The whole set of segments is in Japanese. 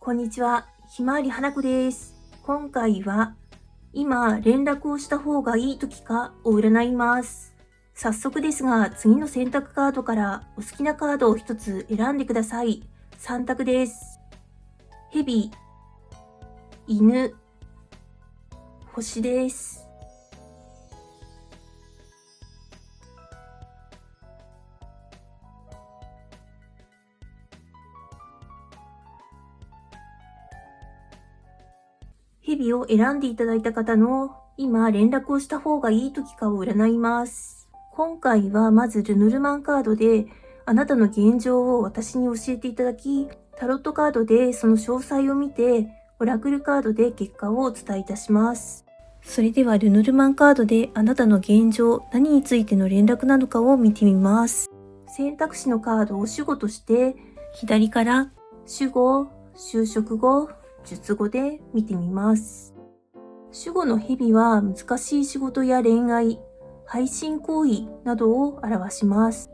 こんにちは、ひまわり花子です。今回は、今連絡をした方がいい時かを占います。早速ですが、次の選択カードからお好きなカードを一つ選んでください。3択です。蛇、犬、星です。蛇を選んでいただいた方の今連絡をした方がいい時かを占います。今回はまずルヌルマンカードであなたの現状を私に教えていただき、タロットカードでその詳細を見て、オラクルカードで結果をお伝えいたします。それではルヌルマンカードであなたの現状、何についての連絡なのかを見てみます。選択肢のカードを主語として、左から主語、就職後、術後で見てみます。主語の蛇は難しい仕事や恋愛、配信行為などを表します。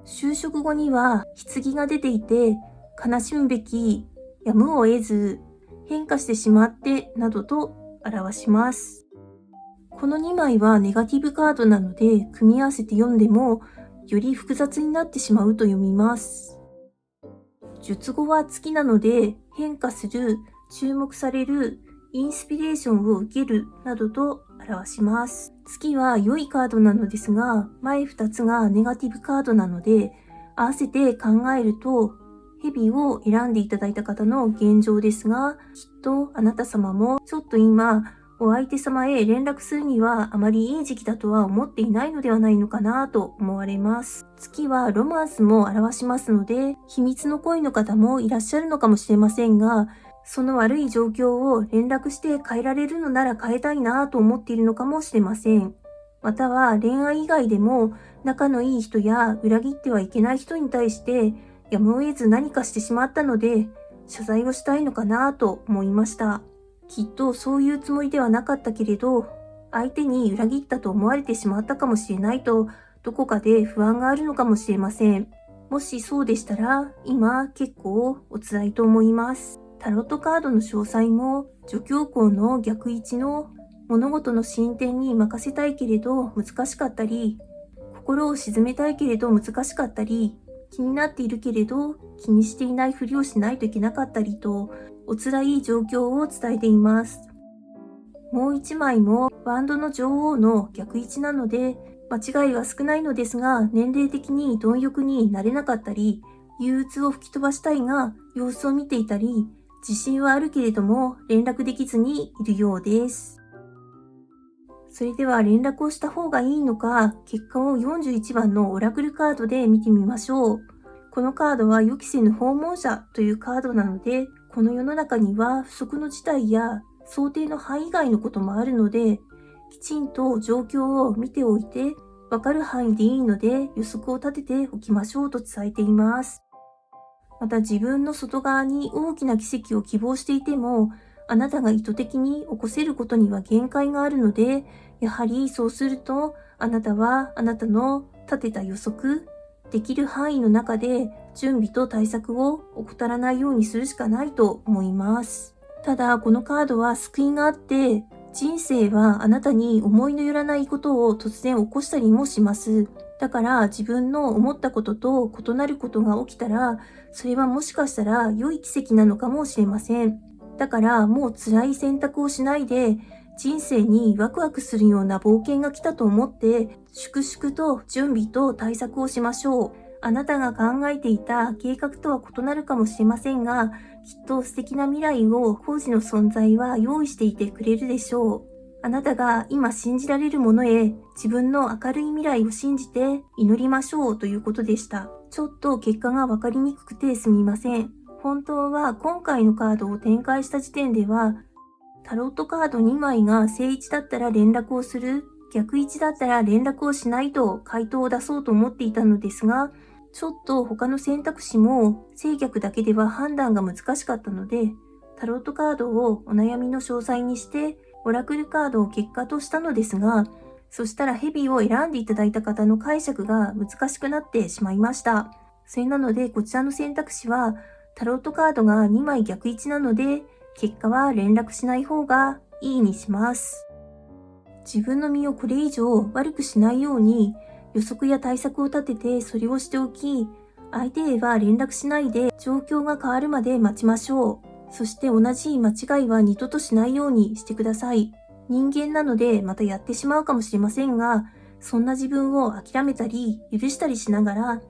就職後には棺が出ていて、悲しむべき、やむを得ず、変化してしまってなどと表します。この2枚はネガティブカードなので、組み合わせて読んでも、より複雑になってしまうと読みます。術後は月なので、変化する、注目される、インスピレーションを受けるなどと表します。月は良いカードなのですが、前2つがネガティブカードなので、合わせて考えると、蛇を選んでいただいた方の現状ですが、きっとあなた様もちょっと今、お相手様へ連絡するにはあまりいい時期だとは思っていないのではないのかなと思われます。月はロマンスも表しますので、秘密の恋の方もいらっしゃるのかもしれませんが、その悪い状況を連絡して変えられるのなら変えたいなと思っているのかもしれません。または恋愛以外でも仲のいい人や裏切ってはいけない人に対してやむを得ず何かしてしまったので謝罪をしたいのかなと思いました。きっとそういうつもりではなかったけれど、相手に裏切ったと思われてしまったかもしれないとどこかで不安があるのかもしれません。もしそうでしたら今結構お辛いと思います。タロットカードの詳細も助教皇の逆位置の物事の進展に任せたいけれど難しかったり、心を鎮めたいけれど難しかったり、気になっているけれど気にしていないふりをしないといけなかったりと、お辛い状況を伝えています。もう一枚もワンドの女王の逆位置なので、間違いは少ないのですが、年齢的に貪欲になれなかったり、憂鬱を吹き飛ばしたいが様子を見ていたり、自信はあるけれども連絡できずにいるようです。それでは連絡をした方がいいのか、結果を41番のオラクルカードで見てみましょう。このカードは予期せぬ訪問者というカードなので、この世の中には不測の事態や想定の範囲外のこともあるので、きちんと状況を見ておいて、わかる範囲でいいので予測を立てておきましょうと伝えています。また自分の外側に大きな奇跡を希望していても、あなたが意図的に起こせることには限界があるので、やはりそうすると、あなたはあなたの立てた予測、できる範囲の中で準備と対策を怠らないようにするしかないと思います。ただ、このカードは救いがあって、人生はあなたに思いのよらないことを突然起こしたりもします。だから自分の思ったことと異なることが起きたら、それはもしかしたら良い奇跡なのかもしれません。だからもう辛い選択をしないで、人生にワクワクするような冒険が来たと思って、粛々と準備と対策をしましょう。あなたが考えていた計画とは異なるかもしれませんが、きっと素敵な未来を工事の存在は用意していてくれるでしょう。あなたが今信じられるものへ自分の明るい未来を信じて祈りましょうということでした。ちょっと結果がわかりにくくてすみません。本当は今回のカードを展開した時点では、タロットカード2枚が正位置だったら連絡をする、逆位置だったら連絡をしないと回答を出そうと思っていたのですが、ちょっと他の選択肢も正逆だけでは判断が難しかったので、タロットカードをお悩みの詳細にして、オラクルカードを結果としたのですが、そしたらヘビを選んでいただいた方の解釈が難しくなってしまいました。それなのでこちらの選択肢はタロットカードが2枚逆位置なので、結果は連絡しない方がいいにします。自分の身をこれ以上悪くしないように予測や対策を立ててそれをしておき、相手へは連絡しないで状況が変わるまで待ちましょう。そして同じ間違いは二度としないようにしてください。人間なのでまたやってしまうかもしれませんが、そんな自分を諦めたり許したりしながら、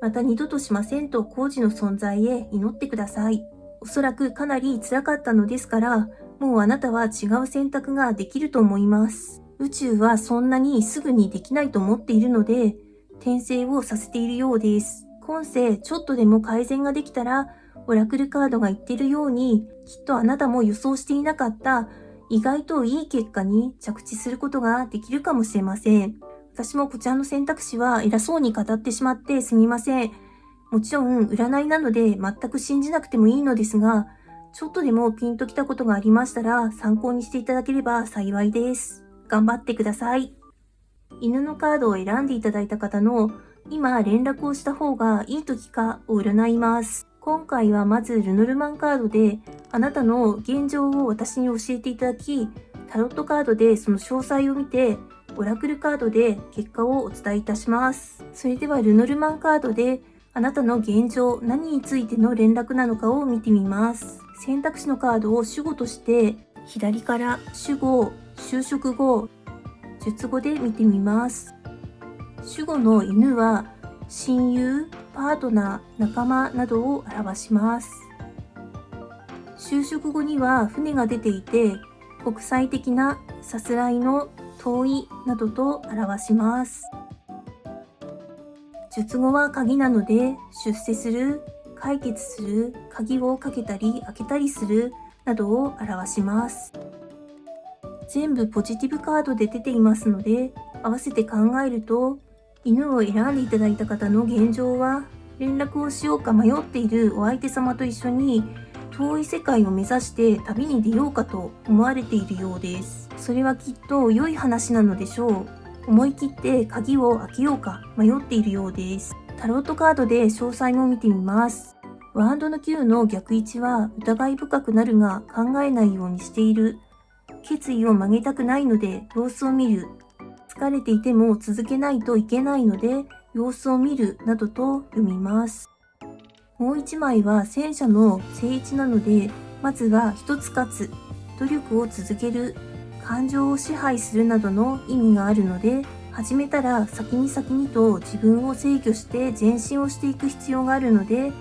また二度としませんと工事の存在へ祈ってください。おそらくかなり辛かったのですから、もうあなたは違う選択ができると思います。宇宙はそんなにすぐにできないと思っているので、転生をさせているようです。今世ちょっとでも改善ができたら、オラクルカードが言っているように、きっとあなたも予想していなかった意外といい結果に着地することができるかもしれません。私もこちらの選択肢は偉そうに語ってしまってすみません。もちろん占いなので全く信じなくてもいいのですが、ちょっとでもピンときたことがありましたら参考にしていただければ幸いです。頑張ってください。犬のカードを選んでいただいた方の今連絡をした方がいい時かを占います。今回はまずルノルマンカードであなたの現状を私に教えていただき、タロットカードでその詳細を見て、オラクルカードで結果をお伝えいたします。それではルノルマンカードであなたの現状、何についての連絡なのかを見てみます。選択肢のカードを主語として左から主語、就職後、述語で見てみます。主語の犬は親友、パートナー、仲間などを表します。就職後には船が出ていて、国際的なさすらいの遠いなどと表します。述語は鍵なので、出世する、解決する、鍵をかけたり開けたりするなどを表します。全部ポジティブカードで出ていますので、合わせて考えると、犬を選んでいただいた方の現状は、連絡をしようか迷っているお相手様と一緒に、遠い世界を目指して旅に出ようかと思われているようです。それはきっと良い話なのでしょう。思い切って鍵を開けようか迷っているようです。タロットカードで詳細も見てみます。ワードの9の逆位置は疑い深くなるが考えないようにしている。決意を曲げたくないので様子を見る。疲れていても続けないといけないので様子を見るなどと読みます。もう1枚は戦車の正位置なので、まずは一つ勝つ、努力を続ける、感情を支配するなどの意味があるので、始めたら先に先にと自分を制御して前進をしていく必要があるので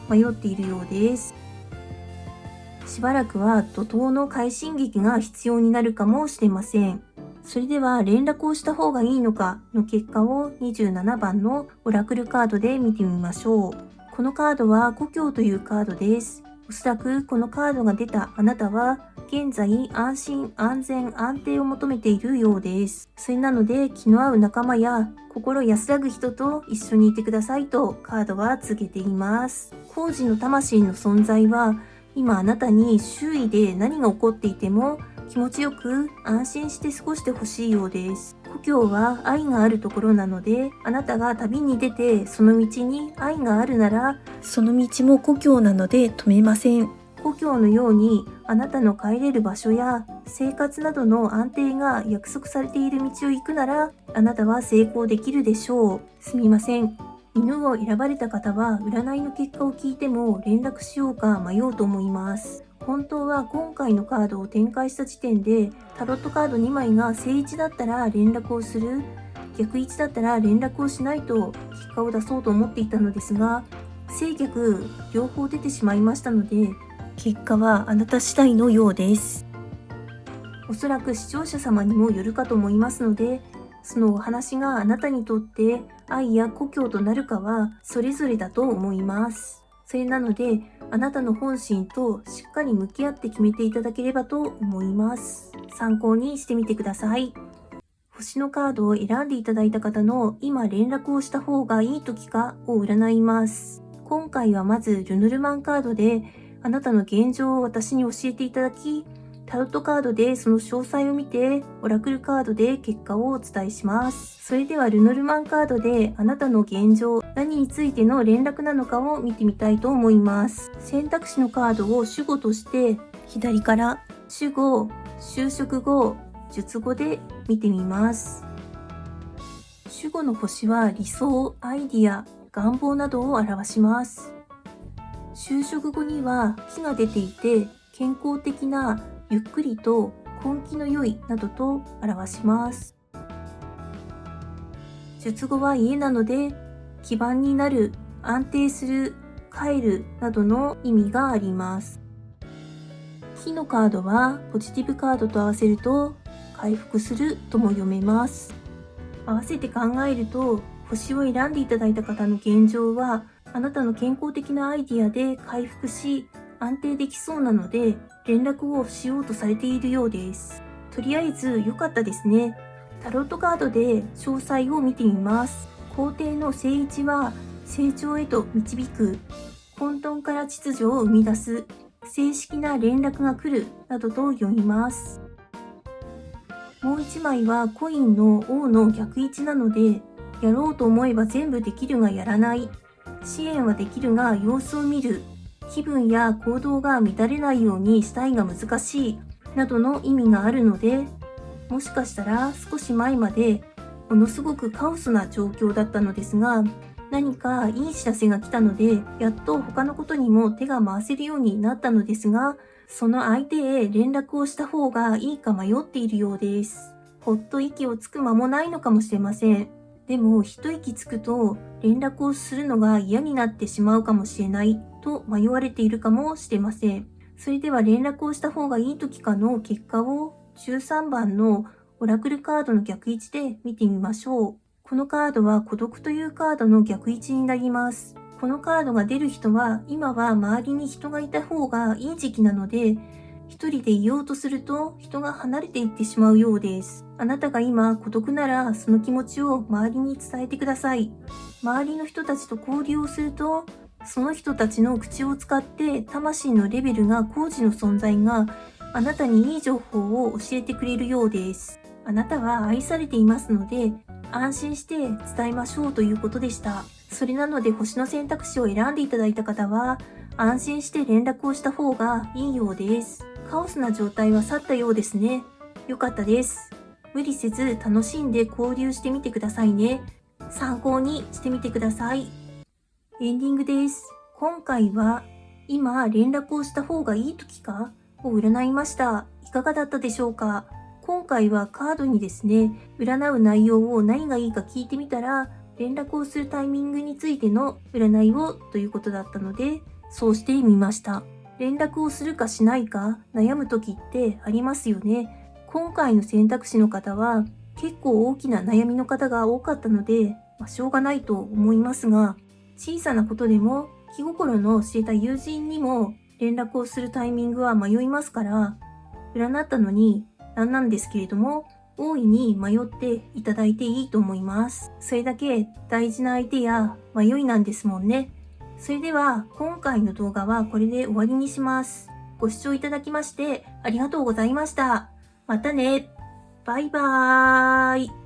迷っているようです。しばらくは怒涛の快進撃が必要になるかもしれません。それでは連絡をした方がいいのかの結果を27番のオラクルカードで見てみましょう。このカードは故郷というカードです。おそらくこのカードが出たあなたは現在安心安全安定を求めているようです。それなので気の合う仲間や心安らぐ人と一緒にいてくださいとカードは告げています。工事の魂の存在は今あなたに周囲で何が起こっていても気持ちよく安心して過ごしてほしいようです。故郷は愛があるところなので、あなたが旅に出てその道に愛があるなら、その道も故郷なので止めません。故郷のようにあなたの帰れる場所や生活などの安定が約束されている道を行くなら、あなたは成功できるでしょう。すみません。犬を選ばれた方は占いの結果を聞いても連絡しようか迷うと思います。本当は今回のカードを展開した時点でタロットカード2枚が正位置だったら連絡をする、逆位置だったら連絡をしないと結果を出そうと思っていたのですが、正逆両方出てしまいましたので結果はあなた次第のようです。おそらく視聴者様にもよるかと思いますので、そのお話があなたにとって愛や故郷となるかはそれぞれだと思います。それなのであなたの本心としっかり向き合って決めていただければと思います。参考にしてみてください。星のカードを選んでいただいた方の今連絡をした方がいい時かを占います。今回はまずルノルマンカードであなたの現状を私に教えていただき、タロットカードでその詳細を見て、オラクルカードで結果をお伝えします。それではルノルマンカードであなたの現状、何についての連絡なのかを見てみたいと思います。選択肢のカードを主語として、左から主語、就職後、術後で見てみます。主語の星は理想、アイディア、願望などを表します。就職後には木が出ていて、健康的な、ゆっくりと根気の良いなどと表します。術後は家なので、基盤になる、安定する、帰るなどの意味があります。木のカードはポジティブカードと合わせると回復するとも読めます。合わせて考えると、星を選んでいただいた方の現状は、あなたの健康的なアイディアで回復し、安定できそうなので、連絡をしようとされているようです。とりあえず良かったですね。タロットカードで詳細を見てみます。皇帝の正位置は、成長へと導く、混沌から秩序を生み出す、正式な連絡が来るなどと読みます。もう一枚はコインの王の逆位置なので、やろうと思えば全部できるがやらない、支援はできるが様子を見る、気分や行動が乱れないようにしたいが難しいなどの意味があるので、もしかしたら少し前までものすごくカオスな状況だったのですが、何かいい知らせが来たので、やっと他のことにも手が回せるようになったのですが、その相手へ連絡をした方がいいか迷っているようです。ほっと息をつく間もないのかもしれません。でも一息つくと連絡をするのが嫌になってしまうかもしれないと迷われているかもしれません。それでは連絡をした方がいい時かの結果を13番のオラクルカードの逆位置で見てみましょう。このカードは孤独というカードの逆位置になります。このカードが出る人は今は周りに人がいた方がいい時期なので、一人でいようとすると人が離れていってしまうようです。あなたが今孤独ならその気持ちを周りに伝えてください。周りの人たちと交流をすると、その人たちの口を使って魂のレベルが高次の存在があなたにいい情報を教えてくれるようです。あなたは愛されていますので、安心して伝えましょうということでした。それなので星の選択肢を選んでいただいた方は、安心して連絡をした方がいいようです。カオスな状態は去ったようですね。よかったです。無理せず楽しんで交流してみてくださいね。参考にしてみてください。エンディングです。今回は、今連絡をした方がいい時かを占いました。いかがだったでしょうか？今回はカードにですね、占う内容を何がいいか聞いてみたら、連絡をするタイミングについての占いをということだったので、そうしてみました。連絡をするかしないか悩む時ってありますよね。今回の選択肢の方は結構大きな悩みの方が多かったので、しょうがないと思いますが、小さなことでも気心の知れた友人にも連絡をするタイミングは迷いますから、占ったのになんなんですけれども、大いに迷っていただいていいと思います。それだけ大事な相手や迷いなんですもんね。それでは今回の動画はこれで終わりにします。ご視聴いただきましてありがとうございました。またね。バイバーイ。